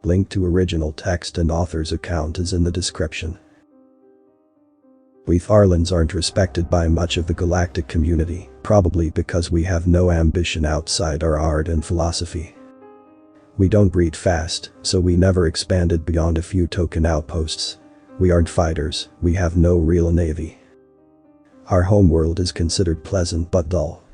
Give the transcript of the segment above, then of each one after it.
Link to original text and author's account is in the description. We Farlands aren't respected by much of the galactic community, probably because we have no ambition outside our art and philosophy. We don't breed fast, so we never expanded beyond a few token outposts. We aren't fighters, we have no real navy. Our homeworld is considered pleasant but dull.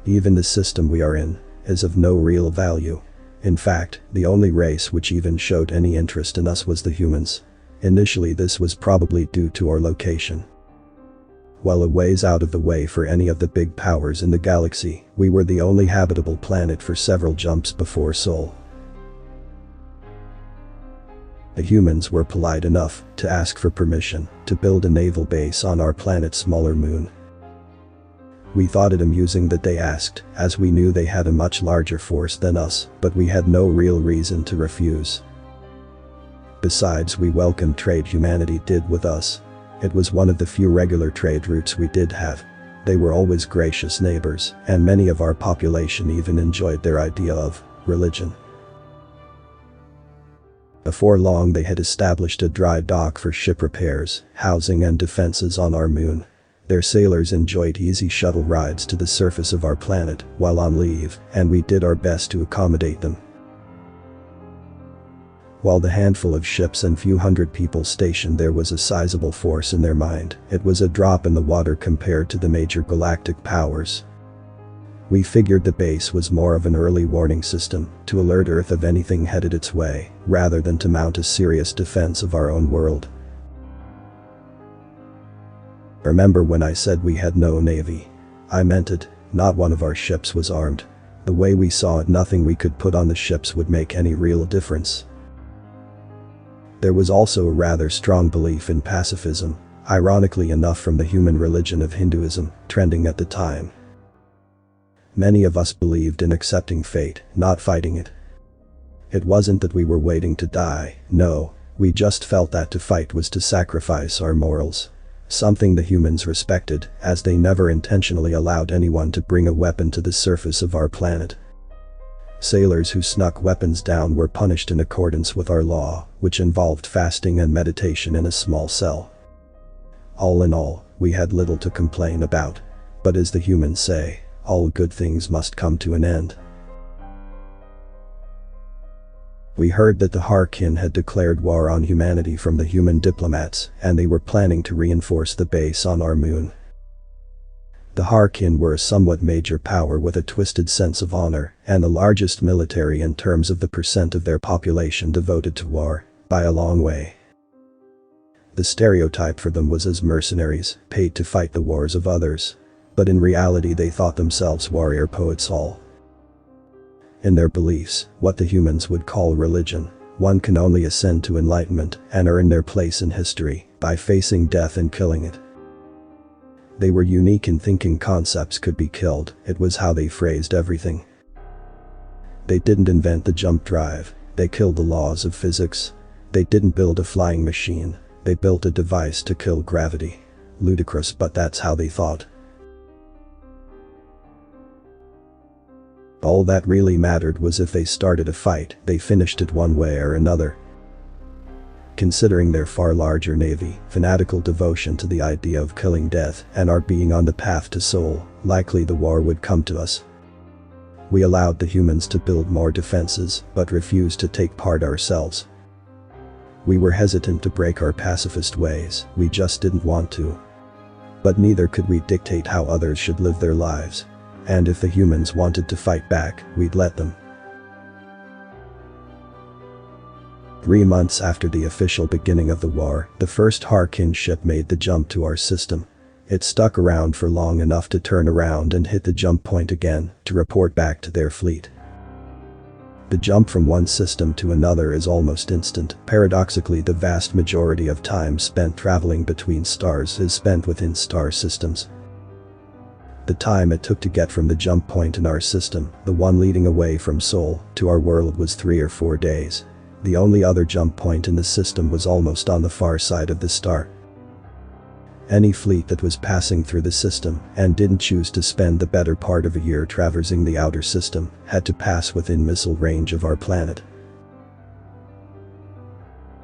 Even the system we are in is of no real value. In fact, the only race which even showed any interest in us was the humans. Initially, this was probably due to our location. While a ways out of the way for any of the big powers in the galaxy, we were the only habitable planet for several jumps before Sol. The humans were polite enough to ask for permission to build a naval base on our planet's smaller moon. We thought it amusing that they asked, as we knew they had a much larger force than us, but we had no real reason to refuse. Besides, we welcomed trade humanity did with us. It was one of the few regular trade routes we did have. They were always gracious neighbors, and many of our population even enjoyed their idea of religion. Before long, they had established a dry dock for ship repairs, housing and defenses on our moon. Their sailors enjoyed easy shuttle rides to the surface of our planet while on leave, and we did our best to accommodate them. While the handful of ships and few hundred people stationed there was a sizable force in their mind, it was a drop in the water compared to the major galactic powers. We figured the base was more of an early warning system to alert Earth of anything headed its way, rather than to mount a serious defense of our own world. Remember when I said we had no navy? I meant it. Not one of our ships was armed. The way we saw it, nothing we could put on the ships would make any real difference. There was also a rather strong belief in pacifism, ironically enough from the human religion of Hinduism, trending at the time. Many of us believed in accepting fate, not fighting it. It wasn't that we were waiting to die, no, we just felt that to fight was to sacrifice our morals. Something the humans respected, as they never intentionally allowed anyone to bring a weapon to the surface of our planet. Sailors who snuck weapons down were punished in accordance with our law, which involved fasting and meditation in a small cell. All in all, we had little to complain about. But as the humans say, all good things must come to an end. We heard that the Harkin had declared war on humanity from the human diplomats, and they were planning to reinforce the base on our moon. The Harkin were a somewhat major power with a twisted sense of honor, and the largest military in terms of the percent of their population devoted to war, by a long way. The stereotype for them was as mercenaries, paid to fight the wars of others. But in reality they thought themselves warrior poets all. In their beliefs, what the humans would call religion, one can only ascend to enlightenment and earn their place in history by facing death and killing it. They were unique in thinking concepts could be killed. It was how they phrased everything. They didn't invent the jump drive, they killed the laws of physics. They didn't build a flying machine, they built a device to kill gravity. Ludicrous, but that's how they thought. All that really mattered was if they started a fight, they finished it one way or another. Considering their far larger navy, fanatical devotion to the idea of killing death, and our being on the path to Sol, likely the war would come to us. We allowed the humans to build more defenses, but refused to take part ourselves. We were hesitant to break our pacifist ways, we just didn't want to. But neither could we dictate how others should live their lives. And if the humans wanted to fight back, we'd let them. 3 months after the official beginning of the war, the first Harkin ship made the jump to our system. It stuck around for long enough to turn around and hit the jump point again to report back to their fleet. The jump from one system to another is almost instant. Paradoxically, the vast majority of time spent traveling between stars is spent within star systems. The time it took to get from the jump point in our system, the one leading away from Sol, to our world was 3 or 4 days. The only other jump point in the system was almost on the far side of the star. Any fleet that was passing through the system and didn't choose to spend the better part of a year traversing the outer system had to pass within missile range of our planet.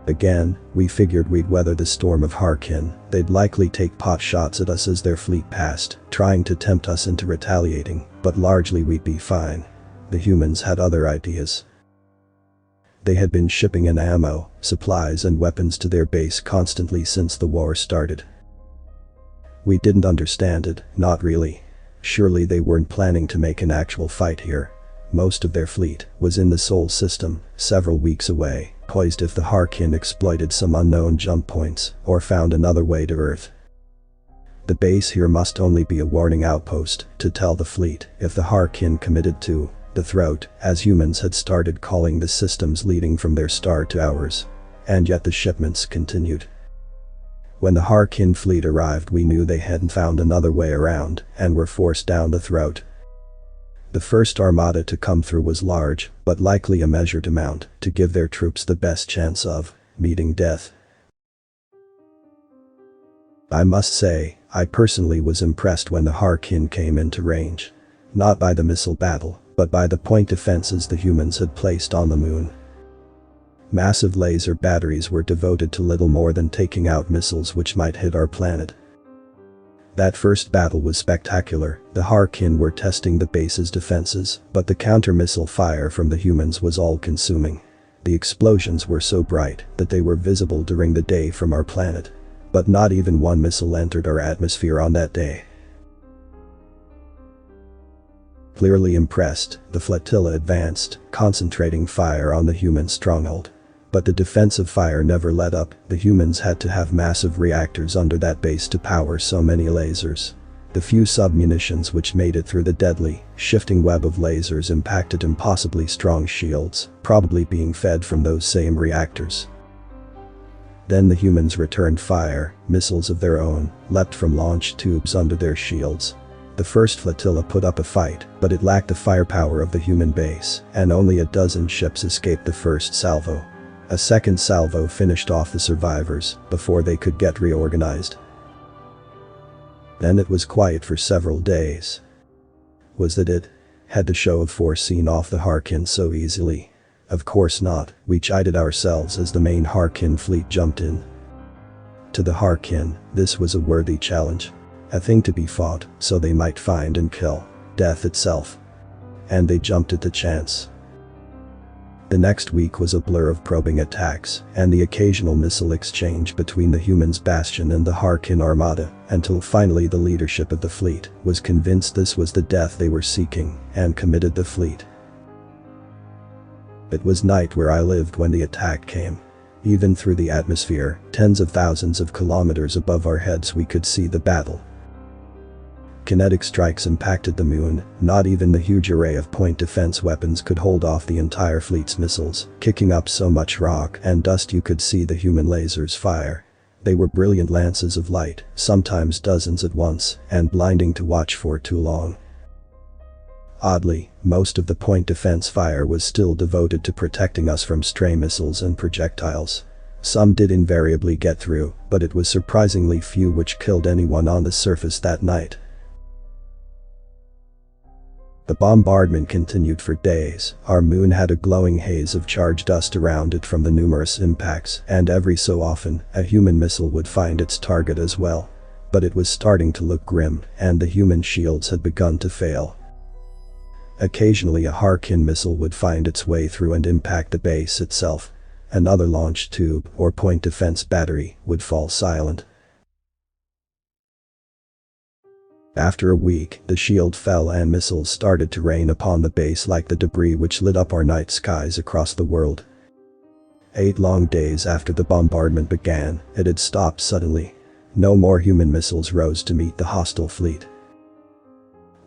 Again, we figured we'd weather the storm of Harkin. They'd likely take pot shots at us as their fleet passed, trying to tempt us into retaliating, but largely we'd be fine. The humans had other ideas. They had been shipping in ammo, supplies and weapons to their base constantly since the war started. We didn't understand it, not really. Surely they weren't planning to make an actual fight here. Most of their fleet was in the Sol system, several weeks away, poised if the Harkin exploited some unknown jump points or found another way to Earth. The base here must only be a warning outpost to tell the fleet if the Harkin committed to the throat, as humans had started calling the systems leading from their star to ours. And yet the shipments continued. When the Harkin fleet arrived, we knew they hadn't found another way around and were forced down the throat. The first armada to come through was large, but likely a measured amount to give their troops the best chance of meeting death. I must say, I personally was impressed when the Harkin came into range. Not by the missile battle, but by the point defenses the humans had placed on the moon. Massive laser batteries were devoted to little more than taking out missiles which might hit our planet. That first battle was spectacular. The Harkin were testing the base's defenses, but the counter-missile fire from the humans was all-consuming. The explosions were so bright that they were visible during the day from our planet. But not even one missile entered our atmosphere on that day. Clearly impressed, the flotilla advanced, concentrating fire on the human stronghold. But the defensive fire never let up. The humans had to have massive reactors under that base to power so many lasers. The few sub-munitions which made it through the deadly, shifting web of lasers impacted impossibly strong shields, probably being fed from those same reactors. Then the humans returned fire. Missiles of their own leapt from launch tubes under their shields. The first flotilla put up a fight, but it lacked the firepower of the human base, and only a dozen ships escaped the first salvo. A second salvo finished off the survivors before they could get reorganized. Then it was quiet for several days. Was that it? Had the show of force seen off the Harkin so easily? Of course not. We chided ourselves as the main Harkin fleet jumped in. To the Harkin, this was a worthy challenge. A thing to be fought, so they might find and kill death itself. And they jumped at the chance. The next week was a blur of probing attacks and the occasional missile exchange between the humans' bastion and the Harkin armada, until finally the leadership of the fleet was convinced this was the death they were seeking and committed the fleet. It was night where I lived when the attack came. Even through the atmosphere, tens of thousands of kilometers above our heads, we could see the battle. Kinetic strikes impacted the moon. Not even the huge array of point defense weapons could hold off the entire fleet's missiles, kicking up so much rock and dust you could see the human lasers fire. They were brilliant lances of light, sometimes dozens at once, and blinding to watch for too long. Oddly, most of the point defense fire was still devoted to protecting us from stray missiles and projectiles. Some did invariably get through, but it was surprisingly few which killed anyone on the surface that night. The bombardment continued for days. Our moon had a glowing haze of charged dust around it from the numerous impacts, and every so often, a human missile would find its target as well. But it was starting to look grim, and the human shields had begun to fail. Occasionally a Harkin missile would find its way through and impact the base itself. Another launch tube or point defense battery would fall silent. After a week, the shield fell and missiles started to rain upon the base like the debris which lit up our night skies across the world. 8 long days after the bombardment began, it had stopped suddenly. No more human missiles rose to meet the hostile fleet.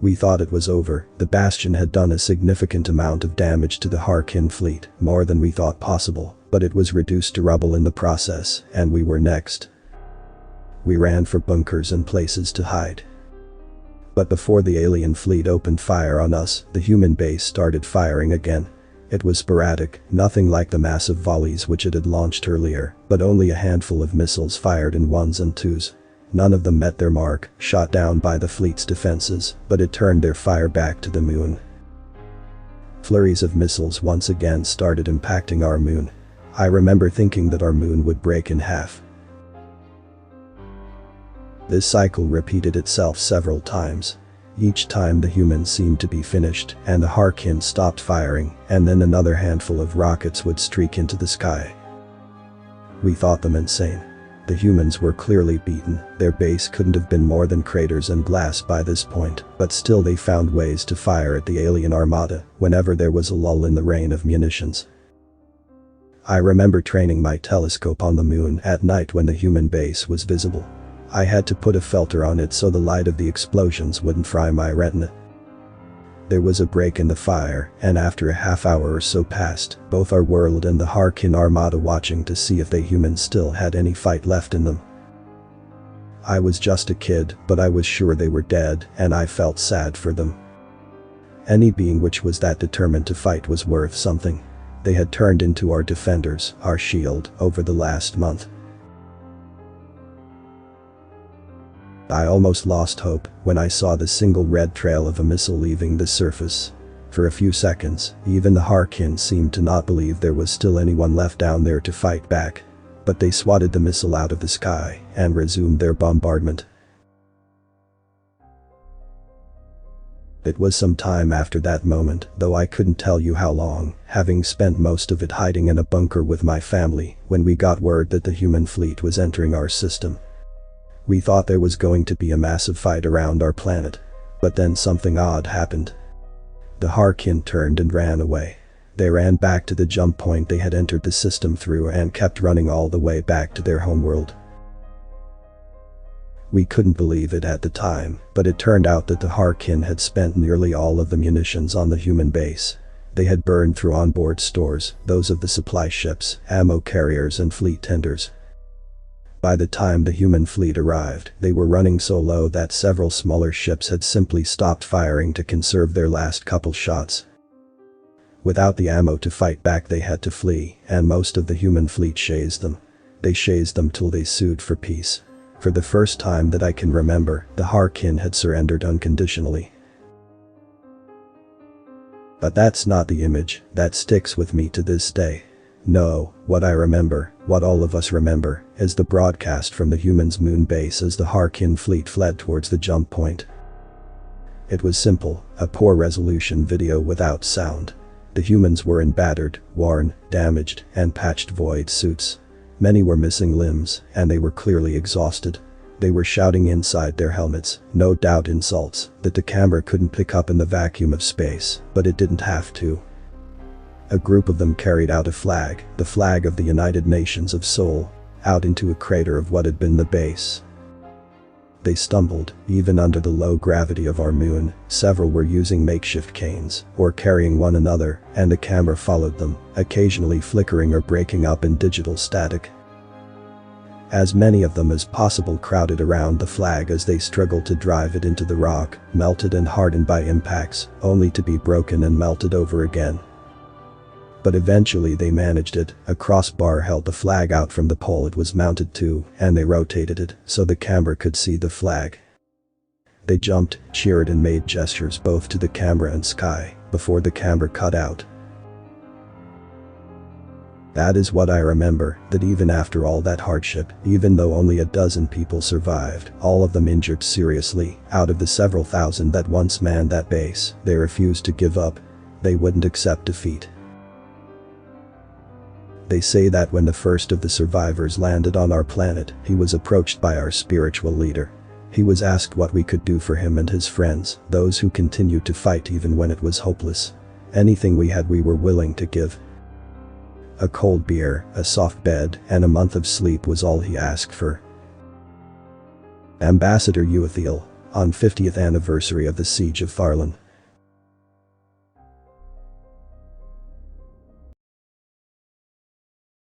We thought it was over. The bastion had done a significant amount of damage to the Harkin fleet, more than we thought possible, but it was reduced to rubble in the process, and we were next. We ran for bunkers and places to hide. But before the alien fleet opened fire on us, the human base started firing again. It was sporadic, nothing like the massive volleys which it had launched earlier, but only a handful of missiles fired in ones and twos. None of them met their mark, shot down by the fleet's defenses, but it turned their fire back to the moon. Flurries of missiles once again started impacting our moon. I remember thinking that our moon would break in half. This cycle repeated itself several times. Each time the humans seemed to be finished, and the Harkin stopped firing, and then another handful of rockets would streak into the sky. We thought them insane. The humans were clearly beaten, their base couldn't have been more than craters and glass by this point, but still they found ways to fire at the alien armada whenever there was a lull in the rain of munitions. I remember training my telescope on the moon at night when the human base was visible. I had to put a filter on it so the light of the explosions wouldn't fry my retina. There was a break in the fire, and after a half hour or so passed, both our world and the Harkin armada watching to see if the humans still had any fight left in them. I was just a kid, but I was sure they were dead, and I felt sad for them. Any being which was that determined to fight was worth something. They had turned into our defenders, our shield, over the last month. I almost lost hope when I saw the single red trail of a missile leaving the surface. For a few seconds, even the Harkin seemed to not believe there was still anyone left down there to fight back. But they swatted the missile out of the sky and resumed their bombardment. It was some time after that moment, though I couldn't tell you how long, having spent most of it hiding in a bunker with my family, when we got word that the human fleet was entering our system. We thought there was going to be a massive fight around our planet. But then something odd happened. The Harkin turned and ran away. They ran back to the jump point they had entered the system through and kept running all the way back to their homeworld. We couldn't believe it at the time, but it turned out that the Harkin had spent nearly all of the munitions on the human base. They had burned through onboard stores, those of the supply ships, ammo carriers and fleet tenders. By the time the human fleet arrived, they were running so low that several smaller ships had simply stopped firing to conserve their last couple shots. Without the ammo to fight back, they had to flee, and most of the human fleet chased them. They chased them till they sued for peace. For the first time that I can remember, the Harkin had surrendered unconditionally. But that's not the image that sticks with me to this day. No, what I remember, what all of us remember, is the broadcast from the humans' moon base as the Harkin fleet fled towards the jump point. It was simple, a poor resolution video without sound. The humans were in battered, worn, damaged, and patched void suits. Many were missing limbs, and they were clearly exhausted. They were shouting inside their helmets, no doubt insults that the camera couldn't pick up in the vacuum of space, but it didn't have to. A group of them carried out a flag, the flag of the United Nations of Seoul, out into a crater of what had been the base. They stumbled, even under the low gravity of our moon. Several were using makeshift canes, or carrying one another, and the camera followed them, occasionally flickering or breaking up in digital static. As many of them as possible crowded around the flag as they struggled to drive it into the rock, melted and hardened by impacts, only to be broken and melted over again. But eventually they managed it. A crossbar held the flag out from the pole it was mounted to, and they rotated it so the camera could see the flag. They jumped, cheered and made gestures both to the camera and sky, before the camera cut out. That is what I remember, that even after all that hardship, even though only a dozen people survived, all of them injured seriously, out of the several thousand that once manned that base, they refused to give up. They wouldn't accept defeat. They say that when the first of the survivors landed on our planet, he was approached by our spiritual leader. He was asked what we could do for him and his friends, those who continued to fight even when it was hopeless. Anything we had we were willing to give. A cold beer, a soft bed, and a month of sleep was all he asked for. Ambassador Uathiel, on 50th anniversary of the siege of Farlands.